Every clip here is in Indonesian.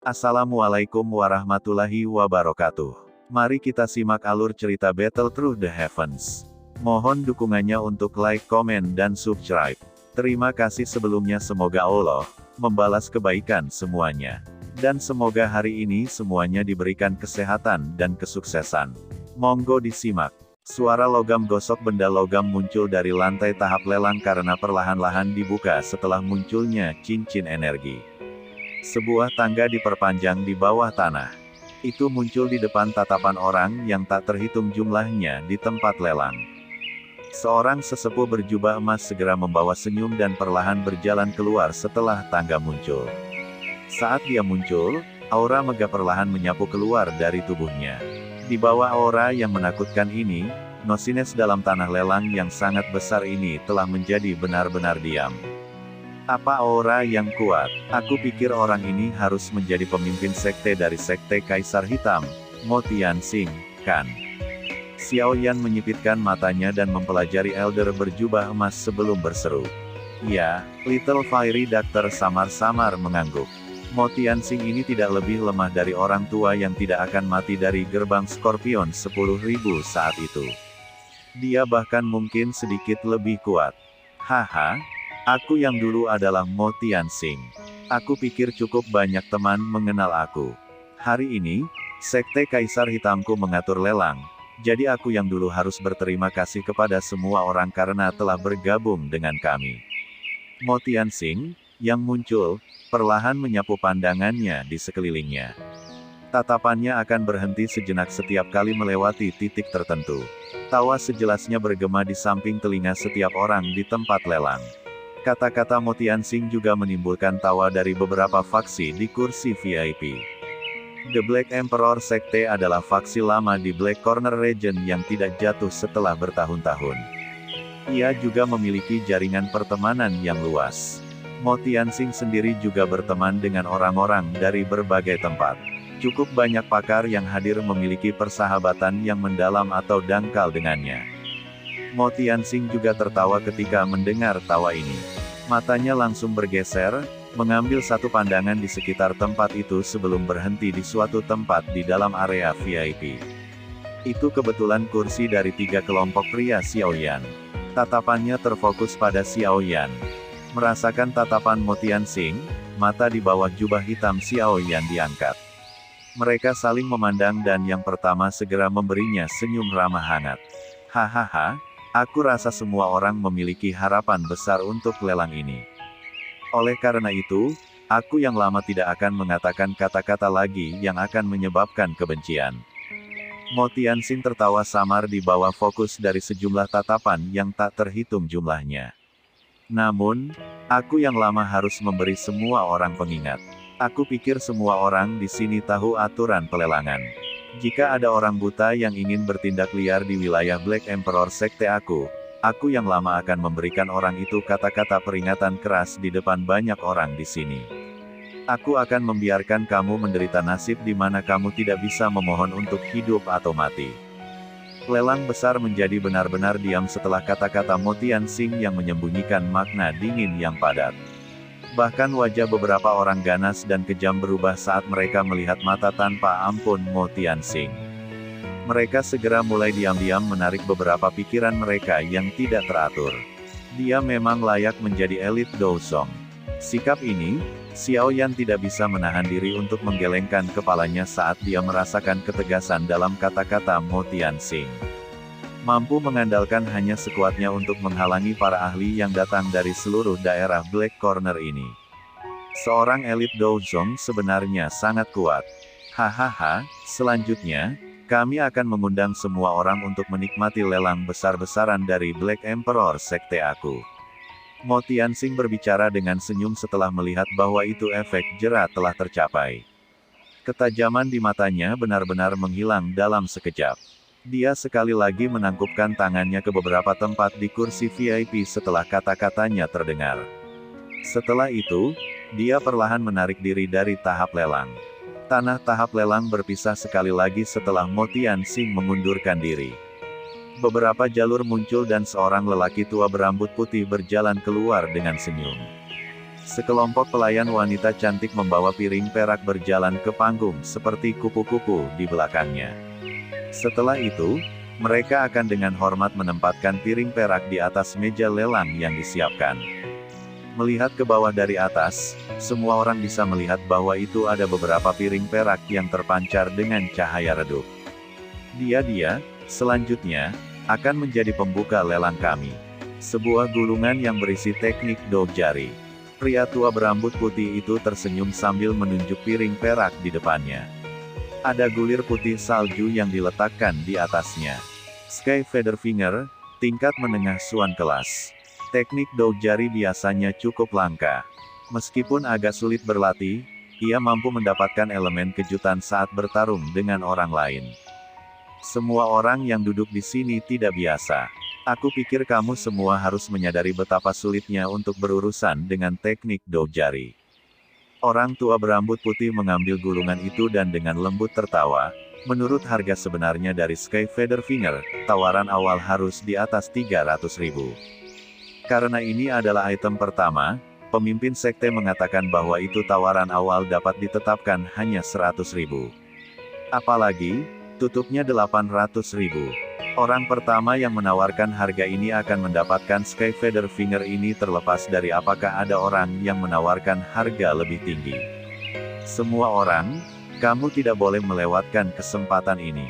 Assalamualaikum warahmatullahi wabarakatuh. Mari kita simak alur cerita Battle Through the Heavens. Mohon dukungannya untuk like, komen, dan subscribe. Terima kasih sebelumnya, semoga Allah membalas kebaikan semuanya. Dan semoga hari ini semuanya diberikan kesehatan dan kesuksesan. Monggo disimak. Suara logam gosok benda logam muncul dari lantai tahap lelang karena perlahan-lahan dibuka setelah munculnya cincin energi. Sebuah tangga diperpanjang di bawah tanah. Itu muncul di depan tatapan orang yang tak terhitung jumlahnya di tempat lelang. Seorang sesepuh berjubah emas segera membawa senyum dan perlahan berjalan keluar setelah tangga muncul. Saat dia muncul, aura megah perlahan menyapu keluar dari tubuhnya. Di bawah aura yang menakutkan ini, Nosines dalam tanah lelang yang sangat besar ini telah menjadi benar-benar diam. Apa aura yang kuat? Aku pikir orang ini harus menjadi pemimpin sekte dari sekte Kaisar Hitam, Mo Tianxing, kan? Xiao Yan menyipitkan matanya dan mempelajari elder berjubah emas sebelum berseru. Ya, Little Fairy Doctor samar-samar mengangguk. Mo Tianxing ini tidak lebih lemah dari orang tua yang tidak akan mati dari gerbang Scorpion 10.000 saat itu. Dia bahkan mungkin sedikit lebih kuat. Haha. Aku yang dulu adalah Mo Tianxing. Aku pikir cukup banyak teman mengenal aku. Hari ini, Sekte Kaisar Hitamku mengatur lelang, jadi aku yang dulu harus berterima kasih kepada semua orang karena telah bergabung dengan kami. Mo Tianxing, yang muncul, perlahan menyapu pandangannya di sekelilingnya. Tatapannya akan berhenti sejenak setiap kali melewati titik tertentu. Tawa sejelasnya bergema di samping telinga setiap orang di tempat lelang. Kata-kata Mo Tianxing juga menimbulkan tawa dari beberapa faksi di kursi VIP. The Black Emperor Sekte adalah faksi lama di Black Corner Region yang tidak jatuh setelah bertahun-tahun. Ia juga memiliki jaringan pertemanan yang luas. Mo Tianxing sendiri juga berteman dengan orang-orang dari berbagai tempat. Cukup banyak pakar yang hadir memiliki persahabatan yang mendalam atau dangkal dengannya. Mo Tianxing juga tertawa ketika mendengar tawa ini. Matanya langsung bergeser, mengambil satu pandangan di sekitar tempat itu sebelum berhenti di suatu tempat di dalam area VIP. Itu kebetulan kursi dari 3 kelompok pria Xiao Yan. Tatapannya terfokus pada Xiao Yan. Merasakan tatapan Mo Tianxing, mata di bawah jubah hitam Xiao Yan diangkat. Mereka saling memandang dan yang pertama segera memberinya senyum ramah hangat. Hahaha. Aku rasa semua orang memiliki harapan besar untuk lelang ini. Oleh karena itu, aku yang lama tidak akan mengatakan kata-kata lagi yang akan menyebabkan kebencian. Mo Tianxing tertawa samar di bawah fokus dari sejumlah tatapan yang tak terhitung jumlahnya. Namun, aku yang lama harus memberi semua orang pengingat. Aku pikir semua orang di sini tahu aturan pelelangan. Jika ada orang buta yang ingin bertindak liar di wilayah Black Emperor Sekte aku yang lama akan memberikan orang itu kata-kata peringatan keras di depan banyak orang di sini. Aku akan membiarkan kamu menderita nasib di mana kamu tidak bisa memohon untuk hidup atau mati. Lelang besar menjadi benar-benar diam setelah kata-kata Mo Tianxing yang menyembunyikan makna dingin yang padat. Bahkan wajah beberapa orang ganas dan kejam berubah saat mereka melihat mata tanpa ampun Mo Tianxing. Mereka segera mulai diam-diam menarik beberapa pikiran mereka yang tidak teratur. Dia memang layak menjadi elit Douzong. Sikap ini, Xiao Yan tidak bisa menahan diri untuk menggelengkan kepalanya saat dia merasakan ketegasan dalam kata-kata Mo Tianxing. Mampu mengandalkan hanya sekuatnya untuk menghalangi para ahli yang datang dari seluruh daerah Black Corner ini. Seorang elit Douzong sebenarnya sangat kuat. Hahaha, selanjutnya, kami akan mengundang semua orang untuk menikmati lelang besar-besaran dari Black Emperor Sekte aku. Mo Tianxing berbicara dengan senyum setelah melihat bahwa itu efek jera telah tercapai. Ketajaman di matanya benar-benar menghilang dalam sekejap. Dia sekali lagi menangkupkan tangannya ke beberapa tempat di kursi VIP setelah kata-katanya terdengar. Setelah itu, dia perlahan menarik diri dari tahap lelang. Tanah tahap lelang berpisah sekali lagi setelah Mo Tianxing mengundurkan diri. Beberapa jalur muncul dan seorang lelaki tua berambut putih berjalan keluar dengan senyum. Sekelompok pelayan wanita cantik membawa piring perak berjalan ke panggung seperti kupu-kupu di belakangnya. Setelah itu, mereka akan dengan hormat menempatkan piring perak di atas meja lelang yang disiapkan. Melihat ke bawah dari atas, semua orang bisa melihat bahwa itu ada beberapa piring perak yang terpancar dengan cahaya redup. Dia, selanjutnya, akan menjadi pembuka lelang kami. Sebuah gulungan yang berisi teknik do jari. Pria tua berambut putih itu tersenyum sambil menunjuk piring perak di depannya. Ada gulir putih salju yang diletakkan di atasnya. Sky Feather Finger, tingkat menengah Suan kelas. Teknik do jari biasanya cukup langka. Meskipun agak sulit berlatih, ia mampu mendapatkan elemen kejutan saat bertarung dengan orang lain. Semua orang yang duduk di sini tidak biasa. Aku pikir kamu semua harus menyadari betapa sulitnya untuk berurusan dengan teknik do jari. Orang tua berambut putih mengambil gulungan itu dan dengan lembut tertawa. Menurut harga sebenarnya dari Sky Feather Finger, tawaran awal harus di atas 300.000. Karena ini adalah item pertama, pemimpin sekte mengatakan bahwa itu tawaran awal dapat ditetapkan hanya 100.000. Apalagi, tutupnya 800.000. Orang pertama yang menawarkan harga ini akan mendapatkan Sky Feather Finger ini terlepas dari apakah ada orang yang menawarkan harga lebih tinggi. Semua orang, kamu tidak boleh melewatkan kesempatan ini.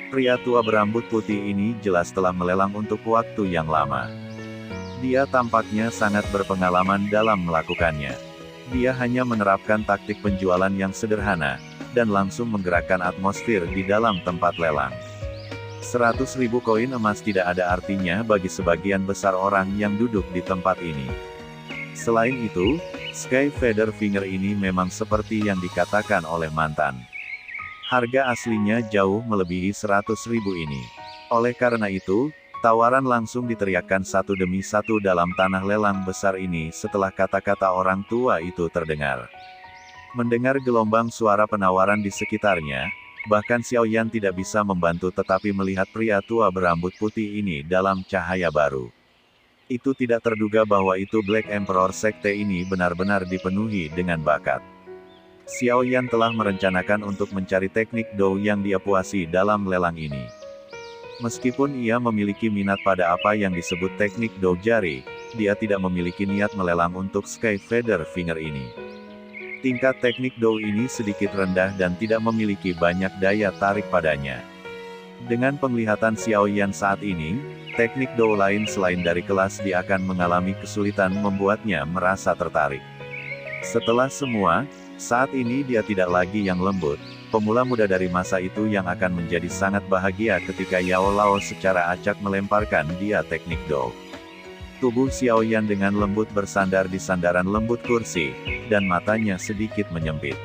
Pria tua berambut putih ini jelas telah melelang untuk waktu yang lama. Dia tampaknya sangat berpengalaman dalam melakukannya. Dia hanya menerapkan taktik penjualan yang sederhana, dan langsung menggerakkan atmosfer di dalam tempat lelang. 100.000 koin emas tidak ada artinya bagi sebagian besar orang yang duduk di tempat ini. Selain itu, Sky Feather Finger ini memang seperti yang dikatakan oleh mantan. Harga aslinya jauh melebihi 100.000 ini. Oleh karena itu, tawaran langsung diteriakkan satu demi satu dalam tanah lelang besar ini setelah kata-kata orang tua itu terdengar. Mendengar gelombang suara penawaran di sekitarnya, bahkan Xiao Yan tidak bisa membantu tetapi melihat pria tua berambut putih ini dalam cahaya baru. Itu tidak terduga bahwa itu Black Emperor sekte ini benar-benar dipenuhi dengan bakat. Xiao Yan telah merencanakan untuk mencari teknik do yang dia puasi dalam lelang ini. Meskipun ia memiliki minat pada apa yang disebut teknik do jari, dia tidak memiliki niat melelang untuk Sky Feather Finger ini. Tingkat teknik do ini sedikit rendah dan tidak memiliki banyak daya tarik padanya. Dengan penglihatan Xiao Yan saat ini, teknik do lain selain dari kelas dia akan mengalami kesulitan membuatnya merasa tertarik. Setelah semua, saat ini dia tidak lagi yang lembut, pemula muda dari masa itu yang akan menjadi sangat bahagia ketika Yao Lao secara acak melemparkan dia teknik do. Tubuh Xiao Yan dengan lembut bersandar di sandaran lembut kursi, dan matanya sedikit menyempit.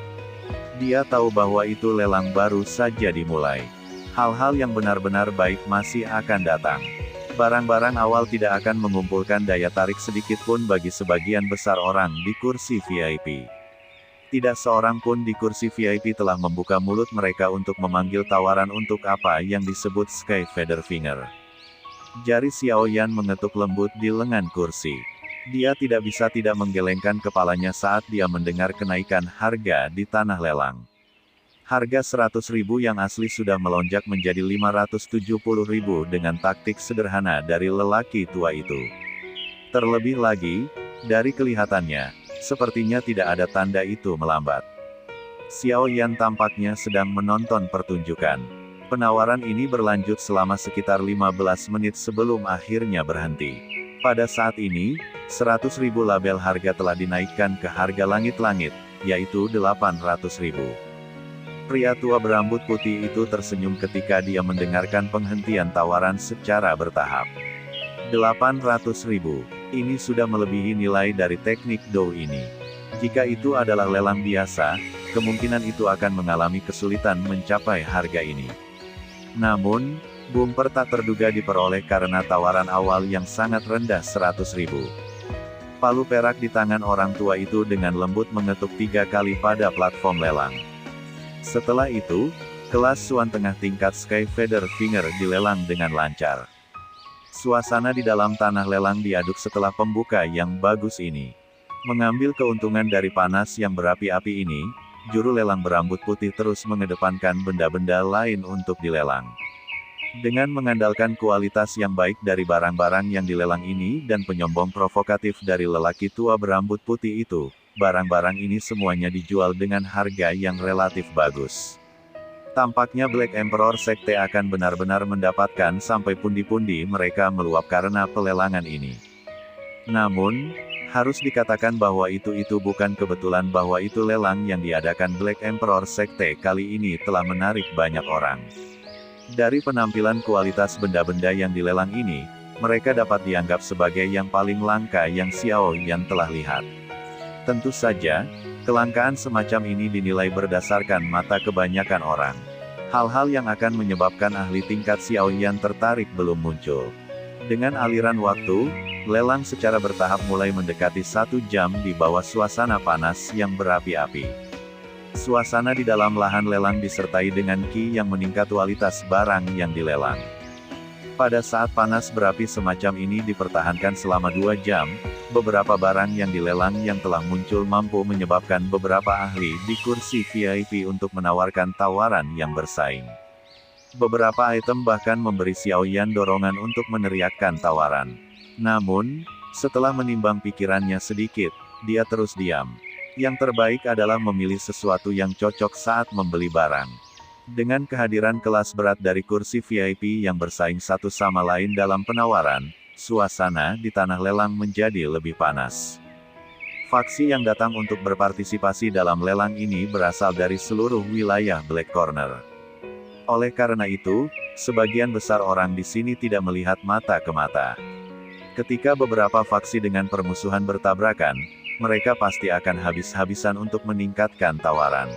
Dia tahu bahwa itu lelang baru saja dimulai. Hal-hal yang benar-benar baik masih akan datang. Barang-barang awal tidak akan mengumpulkan daya tarik sedikit pun bagi sebagian besar orang di kursi VIP. Tidak seorang pun di kursi VIP telah membuka mulut mereka untuk memanggil tawaran untuk apa yang disebut Sky Feather Finger. Jari Xiao Yan mengetuk lembut di lengan kursi. Dia tidak bisa tidak menggelengkan kepalanya saat dia mendengar kenaikan harga di tanah lelang. Harga 100.000 yang asli sudah melonjak menjadi 570.000 dengan taktik sederhana dari lelaki tua itu. Terlebih lagi, dari kelihatannya, sepertinya tidak ada tanda itu melambat. Xiao Yan tampaknya sedang menonton pertunjukan. Penawaran ini berlanjut selama sekitar 15 menit sebelum akhirnya berhenti. Pada saat ini, 100.000 label harga telah dinaikkan ke harga langit-langit, yaitu 800.000. Pria tua berambut putih itu tersenyum ketika dia mendengarkan penghentian tawaran secara bertahap. 800.000, ini sudah melebihi nilai dari teknik do ini. Jika itu adalah lelang biasa, kemungkinan itu akan mengalami kesulitan mencapai harga ini. Namun, bumper tak terduga diperoleh karena tawaran awal yang sangat rendah 100.000. Palu perak di tangan orang tua itu dengan lembut mengetuk 3 kali pada platform lelang. Setelah itu, kelas Suan tengah tingkat Sky Feather Finger dilelang dengan lancar. Suasana di dalam tanah lelang diaduk setelah pembuka yang bagus ini. Mengambil keuntungan dari panas yang berapi-api ini, juru lelang berambut putih terus mengedepankan benda-benda lain untuk dilelang. Dengan mengandalkan kualitas yang baik dari barang-barang yang dilelang ini dan penyombong provokatif dari lelaki tua berambut putih itu, barang-barang ini semuanya dijual dengan harga yang relatif bagus. Tampaknya Black Emperor Sekte akan benar-benar mendapatkan sampai pundi-pundi mereka meluap karena pelelangan ini. Namun, harus dikatakan bahwa itu bukan kebetulan bahwa itu lelang yang diadakan Black Emperor Sekte kali ini telah menarik banyak orang. Dari penampilan kualitas benda-benda yang dilelang ini, mereka dapat dianggap sebagai yang paling langka yang Xiao Yan telah lihat. Tentu saja, kelangkaan semacam ini dinilai berdasarkan mata kebanyakan orang. Hal-hal yang akan menyebabkan ahli tingkat Xiao Yan tertarik belum muncul. Dengan aliran waktu, lelang secara bertahap mulai mendekati 1 jam di bawah suasana panas yang berapi-api. Suasana di dalam lahan lelang disertai dengan ki yang meningkat kualitas barang yang dilelang. Pada saat panas berapi semacam ini dipertahankan selama 2 jam, beberapa barang yang dilelang yang telah muncul mampu menyebabkan beberapa ahli di kursi VIP untuk menawarkan tawaran yang bersaing. Beberapa item bahkan memberi Xiao Yan dorongan untuk meneriakkan tawaran. Namun, setelah menimbang pikirannya sedikit, dia terus diam. Yang terbaik adalah memilih sesuatu yang cocok saat membeli barang. Dengan kehadiran kelas berat dari kursi VIP yang bersaing satu sama lain dalam penawaran, suasana di tanah lelang menjadi lebih panas. Faksi yang datang untuk berpartisipasi dalam lelang ini berasal dari seluruh wilayah Black Corner. Oleh karena itu, sebagian besar orang di sini tidak melihat mata ke mata. Ketika beberapa faksi dengan permusuhan bertabrakan, mereka pasti akan habis-habisan untuk meningkatkan tawaran.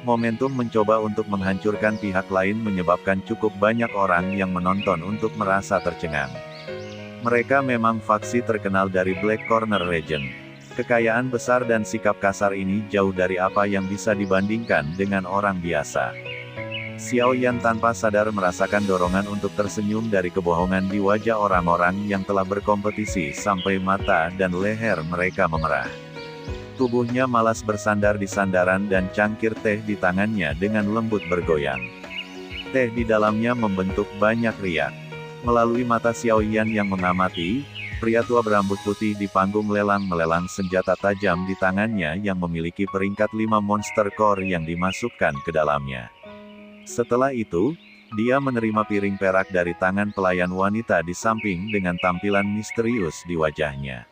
Momentum mencoba untuk menghancurkan pihak lain menyebabkan cukup banyak orang yang menonton untuk merasa tercengang. Mereka memang faksi terkenal dari Black Corner Region. Kekayaan besar dan sikap kasar ini jauh dari apa yang bisa dibandingkan dengan orang biasa. Xiao Yan tanpa sadar merasakan dorongan untuk tersenyum dari kebohongan di wajah orang-orang yang telah berkompetisi sampai mata dan leher mereka memerah. Tubuhnya malas bersandar di sandaran dan cangkir teh di tangannya dengan lembut bergoyang. Teh di dalamnya membentuk banyak riak. Melalui mata Xiao Yan yang mengamati, pria tua berambut putih di panggung lelang melelang senjata tajam di tangannya yang memiliki peringkat 5 monster core yang dimasukkan ke dalamnya. Setelah itu, dia menerima piring perak dari tangan pelayan wanita di samping dengan tampilan misterius di wajahnya.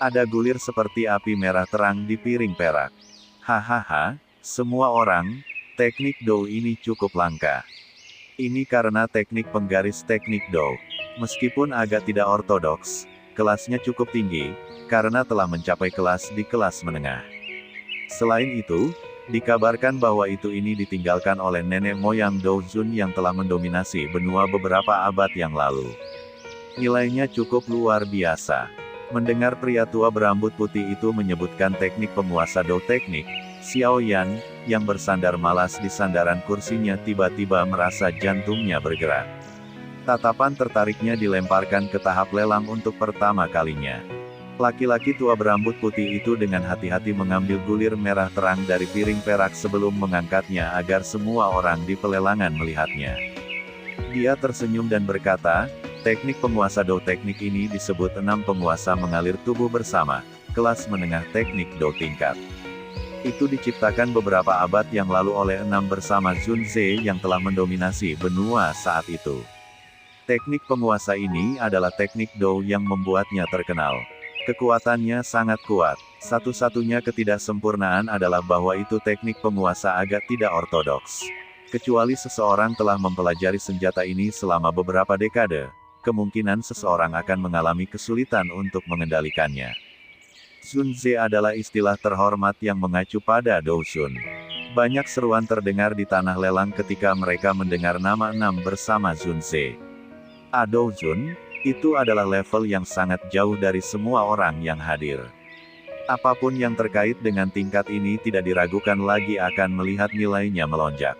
Ada gulir seperti api merah terang di piring perak. Hahaha, semua orang, teknik Dou ini cukup langka. Ini karena teknik penggaris teknik Dou. Meskipun agak tidak ortodoks, kelasnya cukup tinggi, karena telah mencapai kelas di kelas menengah. Selain itu, dikabarkan bahwa ini ditinggalkan oleh nenek moyang Dou Jun yang telah mendominasi benua beberapa abad yang lalu. Nilainya cukup luar biasa. Mendengar pria tua berambut putih itu menyebutkan teknik penguasa Dou teknik, Xiao Yan, yang bersandar malas di sandaran kursinya tiba-tiba merasa jantungnya bergerak. Tatapan tertariknya dilemparkan ke tahap lelang untuk pertama kalinya. Laki-laki tua berambut putih itu dengan hati-hati mengambil gulir merah terang dari piring perak sebelum mengangkatnya agar semua orang di pelelangan melihatnya. Dia tersenyum dan berkata, teknik penguasa Dou teknik ini disebut 6 penguasa mengalir tubuh bersama, kelas menengah teknik Dou tingkat. Itu diciptakan beberapa abad yang lalu oleh 6 bersama Zun Ze yang telah mendominasi benua saat itu. Teknik penguasa ini adalah teknik Dou yang membuatnya terkenal. Kekuatannya sangat kuat. Satu-satunya ketidaksempurnaan adalah bahwa itu teknik penguasa agak tidak ortodoks. Kecuali seseorang telah mempelajari senjata ini selama beberapa dekade, kemungkinan seseorang akan mengalami kesulitan untuk mengendalikannya. Zun Ze adalah istilah terhormat yang mengacu pada Dou Shun. Banyak seruan terdengar di tanah lelang ketika mereka mendengar nama 6 bersama Zun Ze. Dou Jun, itu adalah level yang sangat jauh dari semua orang yang hadir. Apapun yang terkait dengan tingkat ini tidak diragukan lagi akan melihat nilainya melonjak.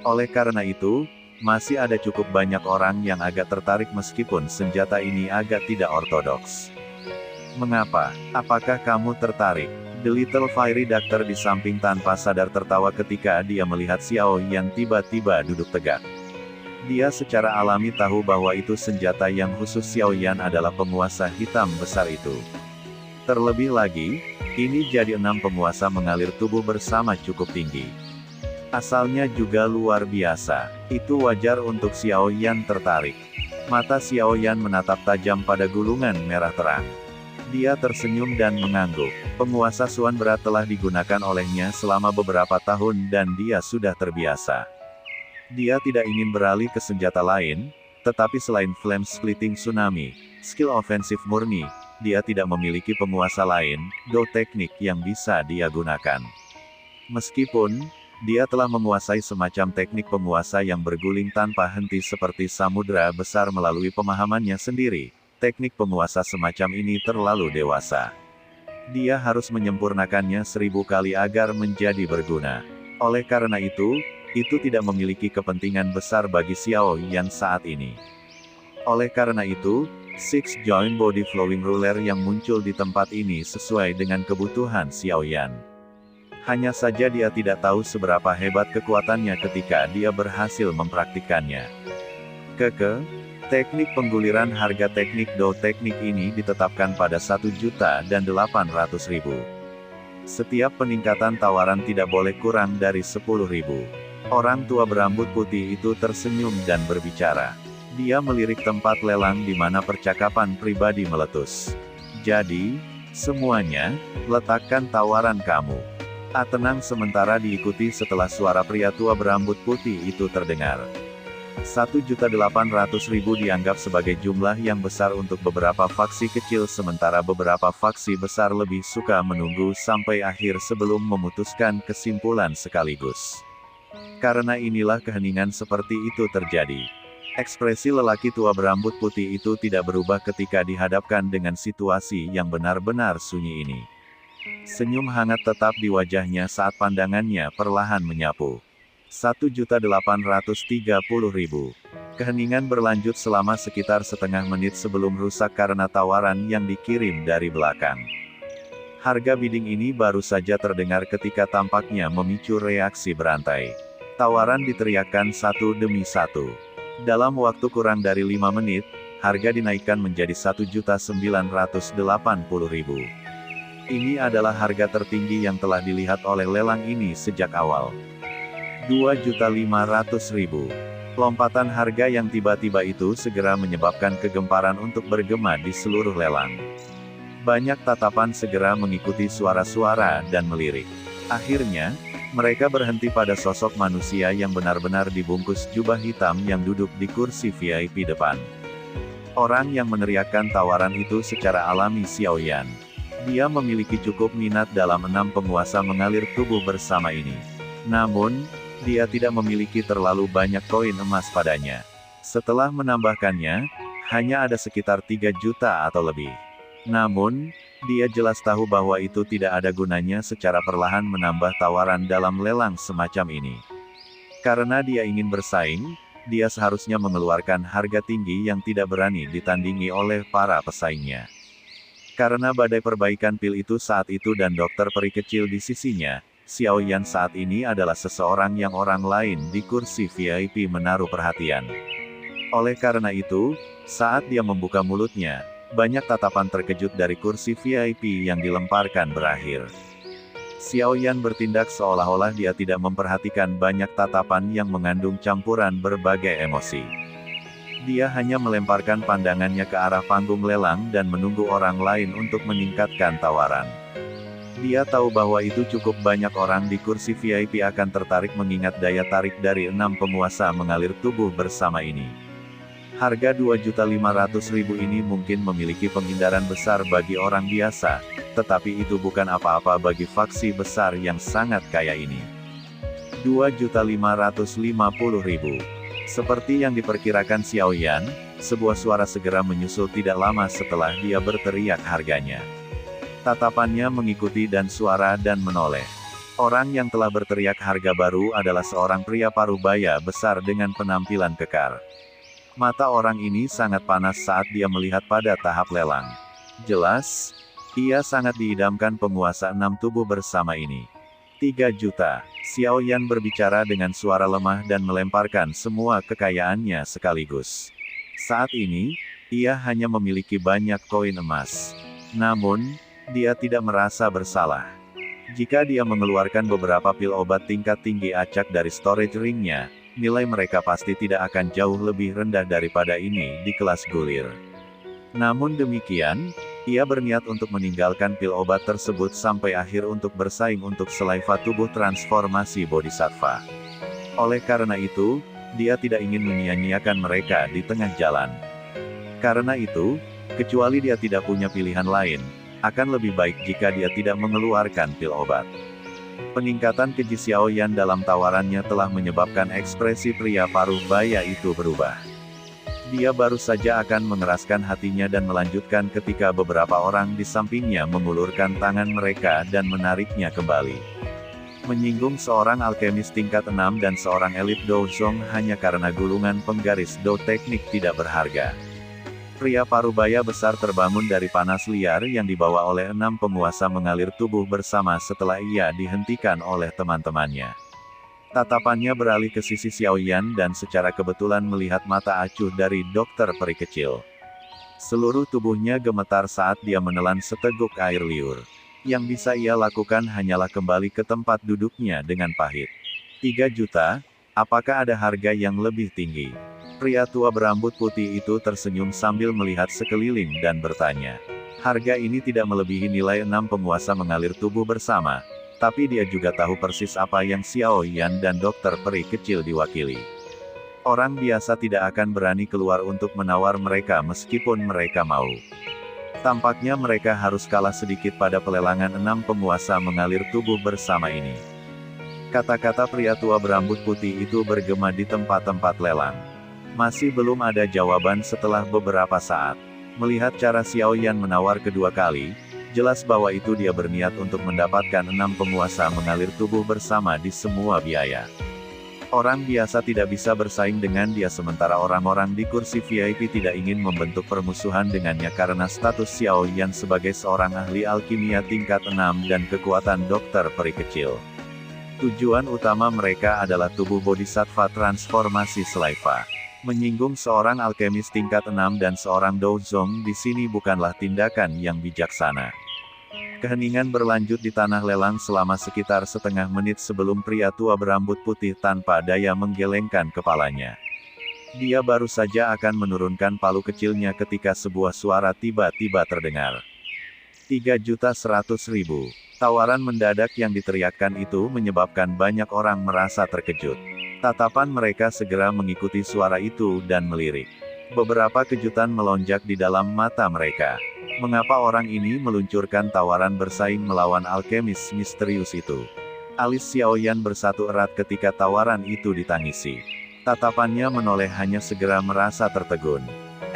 Oleh karena itu, masih ada cukup banyak orang yang agak tertarik meskipun senjata ini agak tidak ortodoks. Mengapa? Apakah kamu tertarik? The Little Fairy Doctor di samping tanpa sadar tertawa ketika dia melihat Xiao Yan tiba-tiba duduk tegak. Dia secara alami tahu bahwa itu senjata yang khusus Xiao Yan adalah penguasa hitam besar itu. Terlebih lagi, ini jadi 6 penguasa mengalir tubuh bersama cukup tinggi. Asalnya juga luar biasa. Itu wajar untuk Xiao Yan tertarik. Mata Xiao Yan menatap tajam pada gulungan merah terang. Dia tersenyum dan mengangguk. Penguasa Suan berat telah digunakan olehnya selama beberapa tahun dan dia sudah terbiasa. Dia tidak ingin beralih ke senjata lain, tetapi selain Flame Splitting Tsunami, skill ofensif murni, dia tidak memiliki penguasa lain, do teknik yang bisa dia gunakan. Meskipun, dia telah menguasai semacam teknik penguasa yang berguling tanpa henti seperti samudera besar melalui pemahamannya sendiri. Teknik penguasa semacam ini terlalu dewasa. Dia harus menyempurnakannya 1000 kali agar menjadi berguna. Oleh karena itu tidak memiliki kepentingan besar bagi Xiao Yan saat ini. Oleh karena itu, Six Joint Body Flowing Ruler yang muncul di tempat ini sesuai dengan kebutuhan Xiao Yan. Hanya saja dia tidak tahu seberapa hebat kekuatannya ketika dia berhasil mempraktikkannya. Teknik pengguliran harga teknik do teknik ini ditetapkan pada 1.800.000. Setiap peningkatan tawaran tidak boleh kurang dari 10.000. Orang tua berambut putih itu tersenyum dan berbicara. Dia melirik tempat lelang di mana percakapan pribadi meletus. Jadi, semuanya, letakkan tawaran kamu. Tenang sementara diikuti setelah suara pria tua berambut putih itu terdengar. 1.800.000 dianggap sebagai jumlah yang besar untuk beberapa faksi kecil sementara beberapa faksi besar lebih suka menunggu sampai akhir sebelum memutuskan kesimpulan sekaligus. Karena inilah keheningan seperti itu terjadi. Ekspresi lelaki tua berambut putih itu tidak berubah ketika dihadapkan dengan situasi yang benar-benar sunyi ini. Senyum hangat tetap di wajahnya saat pandangannya perlahan menyapu. 1.830.000. Keheningan berlanjut selama sekitar setengah menit sebelum rusak karena tawaran yang dikirim dari belakang. Harga bidding ini baru saja terdengar ketika tampaknya memicu reaksi berantai. Tawaran diteriakkan satu demi satu. Dalam waktu kurang dari 5 menit, harga dinaikkan menjadi 1.980.000. Ini adalah harga tertinggi yang telah dilihat oleh lelang ini sejak awal. 2.500.000. Lompatan harga yang tiba-tiba itu segera menyebabkan kegemparan untuk bergema di seluruh lelang. Banyak tatapan segera mengikuti suara-suara dan melirik. Akhirnya, mereka berhenti pada sosok manusia yang benar-benar dibungkus jubah hitam yang duduk di kursi VIP depan. Orang yang meneriakkan tawaran itu secara alami Xiao Yan. Dia memiliki cukup minat dalam 6 penguasa mengalir tubuh bersama ini. Namun, dia tidak memiliki terlalu banyak koin emas padanya. Setelah menambahkannya, hanya ada sekitar 3 juta atau lebih. Namun, dia jelas tahu bahwa itu tidak ada gunanya secara perlahan menambah tawaran dalam lelang semacam ini. Karena dia ingin bersaing, dia seharusnya mengeluarkan harga tinggi yang tidak berani ditandingi oleh para pesaingnya. Karena badai perbaikan pil itu saat itu dan dokter peri kecil di sisinya, Xiao Yan saat ini adalah seseorang yang orang lain di kursi VIP menaruh perhatian. Oleh karena itu, saat dia membuka mulutnya, banyak tatapan terkejut dari kursi VIP yang dilemparkan berakhir. Xiao Yan bertindak seolah-olah dia tidak memperhatikan banyak tatapan yang mengandung campuran berbagai emosi. Dia hanya melemparkan pandangannya ke arah panggung lelang dan menunggu orang lain untuk meningkatkan tawaran. Dia tahu bahwa itu cukup banyak orang di kursi VIP akan tertarik mengingat daya tarik dari 6 penguasa mengalir tubuh bersama ini. Harga 2.500.000 ini mungkin memiliki penghindaran besar bagi orang biasa, tetapi itu bukan apa-apa bagi faksi besar yang sangat kaya ini. 2.550.000. Seperti yang diperkirakan Xiao Yan, sebuah suara segera menyusul tidak lama setelah dia berteriak harganya. Tatapannya mengikuti dan suara dan menoleh. Orang yang telah berteriak harga baru adalah seorang pria parubaya besar dengan penampilan kekar. Mata orang ini sangat panas saat dia melihat pada tahap lelang. Jelas, ia sangat diidamkan penguasa 6 tubuh bersama ini. 3 juta. Xiao Yan berbicara dengan suara lemah dan melemparkan semua kekayaannya sekaligus. Saat ini, ia hanya memiliki banyak koin emas. Namun, dia tidak merasa bersalah. Jika dia mengeluarkan beberapa pil obat tingkat tinggi acak dari storage ring-nya, nilai mereka pasti tidak akan jauh lebih rendah daripada ini di kelas gulir. Namun demikian, ia berniat untuk meninggalkan pil obat tersebut sampai akhir untuk bersaing untuk selaiva tubuh transformasi Bodhisattva. Oleh karena itu, dia tidak ingin menyia-nyiakan mereka di tengah jalan. Karena itu, kecuali dia tidak punya pilihan lain, akan lebih baik jika dia tidak mengeluarkan pil obat. Peningkatan keji Xiao Yan dalam tawarannya telah menyebabkan ekspresi pria paruh baya itu berubah. Dia baru saja akan mengeraskan hatinya dan melanjutkan ketika beberapa orang di sampingnya mengulurkan tangan mereka dan menariknya kembali. Menyinggung seorang alkemis tingkat 6 dan seorang elit Douzong hanya karena gulungan penggaris Dou teknik tidak berharga. Pria parubaya besar terbangun dari panas liar yang dibawa oleh 6 penguasa mengalir tubuh bersama setelah ia dihentikan oleh teman-temannya. Tatapannya beralih ke sisi Xiao Yan dan secara kebetulan melihat mata acuh dari dokter peri kecil. Seluruh tubuhnya gemetar saat dia menelan seteguk air liur. Yang bisa ia lakukan hanyalah kembali ke tempat duduknya dengan pahit. 3 juta? Apakah ada harga yang lebih tinggi? Pria tua berambut putih itu tersenyum sambil melihat sekeliling dan bertanya. Harga ini tidak melebihi nilai 6 penguasa mengalir tubuh bersama, tapi dia juga tahu persis apa yang Xiao Yan dan dokter peri kecil diwakili. Orang biasa tidak akan berani keluar untuk menawar mereka meskipun mereka mau. Tampaknya mereka harus kalah sedikit pada pelelangan 6 penguasa mengalir tubuh bersama ini. Kata-kata pria tua berambut putih itu bergema di tempat-tempat lelang. Masih belum ada jawaban setelah beberapa saat. Melihat cara Xiao Yan menawar kedua kali, jelas bahwa itu dia berniat untuk mendapatkan 6 penguasa mengalir tubuh bersama di semua biaya. Orang biasa tidak bisa bersaing dengan dia sementara orang-orang di kursi VIP tidak ingin membentuk permusuhan dengannya karena status Xiao Yan sebagai seorang ahli alkimia tingkat 6 dan kekuatan dokter peri kecil. Tujuan utama mereka adalah tubuh Bodhisattva transformasi selaiva. Menyinggung seorang alkemis tingkat 6 dan seorang Douzong di sini bukanlah tindakan yang bijaksana. Keheningan berlanjut di tanah lelang selama sekitar setengah menit sebelum pria tua berambut putih tanpa daya menggelengkan kepalanya. Dia baru saja akan menurunkan palu kecilnya ketika sebuah suara tiba-tiba terdengar. 3.100.000. Tawaran mendadak yang diteriakkan itu menyebabkan banyak orang merasa terkejut. Tatapan mereka segera mengikuti suara itu dan melirik. Beberapa kejutan melonjak di dalam mata mereka. Mengapa orang ini meluncurkan tawaran bersaing melawan alkemis misterius itu? Alis Xiao Yan bersatu erat ketika tawaran itu ditangisi. Tatapannya menoleh hanya segera merasa tertegun.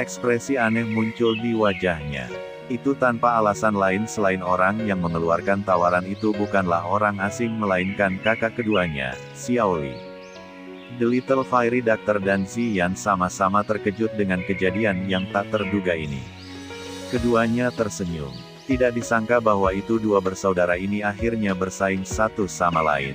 Ekspresi aneh muncul di wajahnya. Itu tanpa alasan lain selain orang yang mengeluarkan tawaran itu bukanlah orang asing melainkan kakak keduanya, Xiao Li. The Little Fiery Doctor dan Ziyan sama-sama terkejut dengan kejadian yang tak terduga ini. Keduanya tersenyum. Tidak disangka bahwa itu dua bersaudara ini akhirnya bersaing satu sama lain.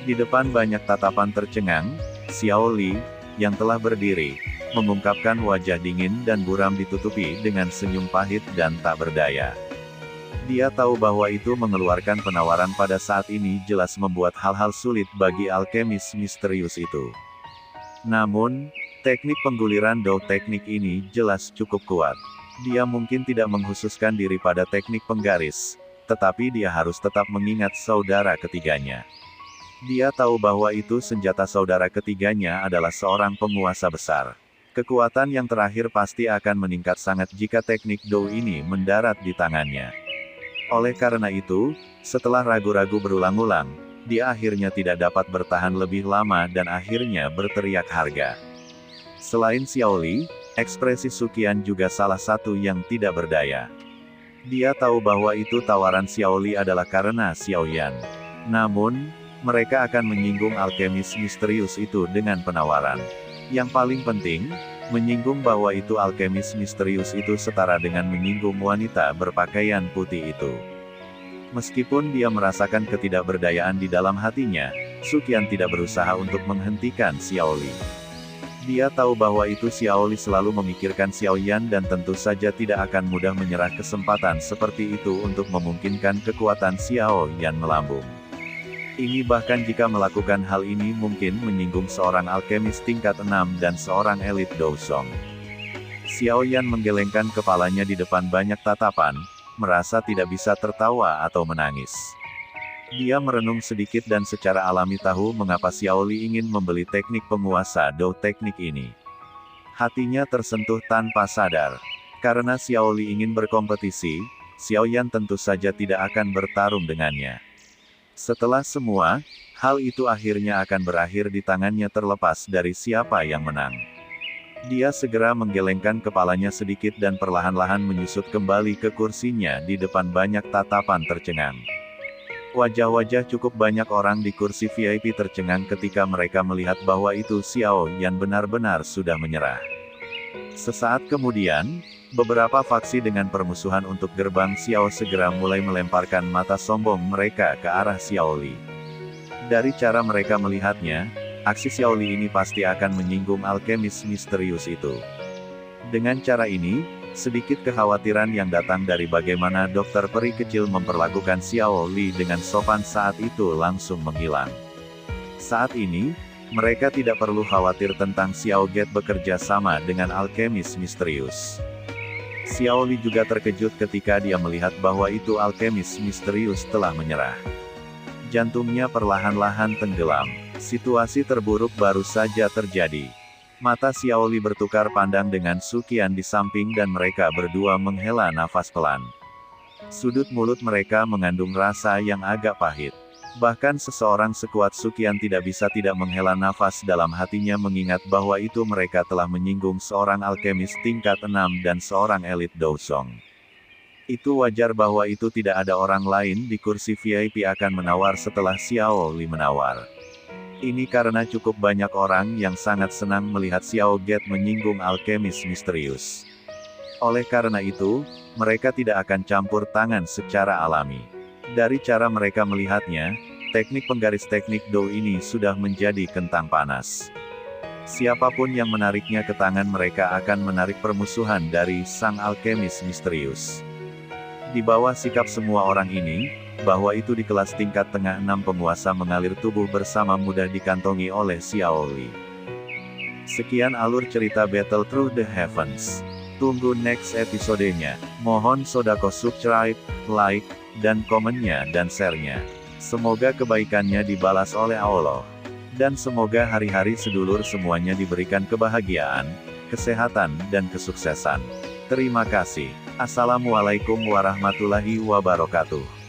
Di depan banyak tatapan tercengang, Xiao Li, yang telah berdiri, mengungkapkan wajah dingin dan buram ditutupi dengan senyum pahit dan tak berdaya. Dia tahu bahwa itu mengeluarkan penawaran pada saat ini jelas membuat hal-hal sulit bagi alkemis misterius itu. Namun, teknik pengguliran Dou teknik ini jelas cukup kuat. Dia mungkin tidak menghususkan diri pada teknik penggaris, tetapi dia harus tetap mengingat saudara ketiganya. Dia tahu bahwa itu senjata saudara ketiganya adalah seorang penguasa besar. Kekuatan yang terakhir pasti akan meningkat sangat jika teknik Dou ini mendarat di tangannya. Oleh karena itu, setelah ragu-ragu berulang-ulang, dia akhirnya tidak dapat bertahan lebih lama dan akhirnya berteriak harga. Selain Xiao Li, ekspresi Suqian juga salah satu yang tidak berdaya. Dia tahu bahwa itu tawaran Xiao Li adalah karena Xiao Yan. Namun, mereka akan menyinggung alkemis misterius itu dengan penawaran. Yang paling penting, Menyinggung bahwa itu alkemis misterius itu setara dengan menyinggung wanita berpakaian putih itu. Meskipun dia merasakan ketidakberdayaan di dalam hatinya, Suqian tidak berusaha untuk menghentikan Xiao Li. Dia tahu bahwa itu Xiao Li selalu memikirkan Xiao Yan dan tentu saja tidak akan mudah menyerah kesempatan seperti itu untuk memungkinkan kekuatan Xiao Yan melambung. Ini bahkan jika melakukan hal ini mungkin menyinggung seorang alkemis tingkat 6 dan seorang elit Dousong. Xiao Yan menggelengkan kepalanya di depan banyak tatapan, merasa tidak bisa tertawa atau menangis. Dia merenung sedikit dan secara alami tahu mengapa Xiao Li ingin membeli teknik penguasa Dou teknik ini. Hatinya tersentuh tanpa sadar. Karena Xiao Li ingin berkompetisi, Xiao Yan tentu saja tidak akan bertarung dengannya. Setelah semua, hal itu akhirnya akan berakhir di tangannya terlepas dari siapa yang menang. Dia segera menggelengkan kepalanya sedikit dan perlahan-lahan menyusut kembali ke kursinya di depan banyak tatapan tercengang. Wajah-wajah cukup banyak orang di kursi VIP tercengang ketika mereka melihat bahwa itu Xiao Yan benar-benar sudah menyerah. Sesaat kemudian, beberapa faksi dengan permusuhan untuk gerbang Xiao segera mulai melemparkan mata sombong mereka ke arah Xiao Li. Dari cara mereka melihatnya, aksi Xiao Li ini pasti akan menyinggung alkemis misterius itu. Dengan cara ini, sedikit kekhawatiran yang datang dari bagaimana dokter peri kecil memperlakukan Xiao Li dengan sopan saat itu langsung menghilang. Saat ini, mereka tidak perlu khawatir tentang Xiao Get bekerja sama dengan alkemis misterius. Xiao Li juga terkejut ketika dia melihat bahwa itu alkemis misterius telah menyerah. Jantungnya perlahan-lahan tenggelam. Situasi terburuk baru saja terjadi. Mata Xiao Li bertukar pandang dengan Suqian di samping dan mereka berdua menghela nafas pelan. Sudut mulut mereka mengandung rasa yang agak pahit. Bahkan seseorang sekuat Suqian tidak bisa tidak menghela nafas dalam hatinya mengingat bahwa itu mereka telah menyinggung seorang alkemis tingkat 6 dan seorang elit Dousong. Itu wajar bahwa itu tidak ada orang lain di kursi VIP akan menawar setelah Xiao Li menawar. Ini karena cukup banyak orang yang sangat senang melihat Xiao Get menyinggung alkemis misterius. Oleh karena itu, mereka tidak akan campur tangan secara alami. Dari cara mereka melihatnya, teknik penggaris teknik Dou ini sudah menjadi kentang panas. Siapapun yang menariknya ke tangan mereka akan menarik permusuhan dari sang alkemis misterius. Di bawah sikap semua orang ini, bahwa itu di kelas tingkat tengah 6 penguasa mengalir tubuh bersama mudah dikantongi oleh Xiao Li. Sekian alur cerita Battle Through the Heavens. Tunggu next episodenya. Mohon sodako subscribe, like, dan komennya dan share-nya. Semoga kebaikannya dibalas oleh Allah. Dan semoga hari-hari sedulur semuanya diberikan kebahagiaan, kesehatan, dan kesuksesan. Terima kasih. Assalamualaikum warahmatullahi wabarakatuh.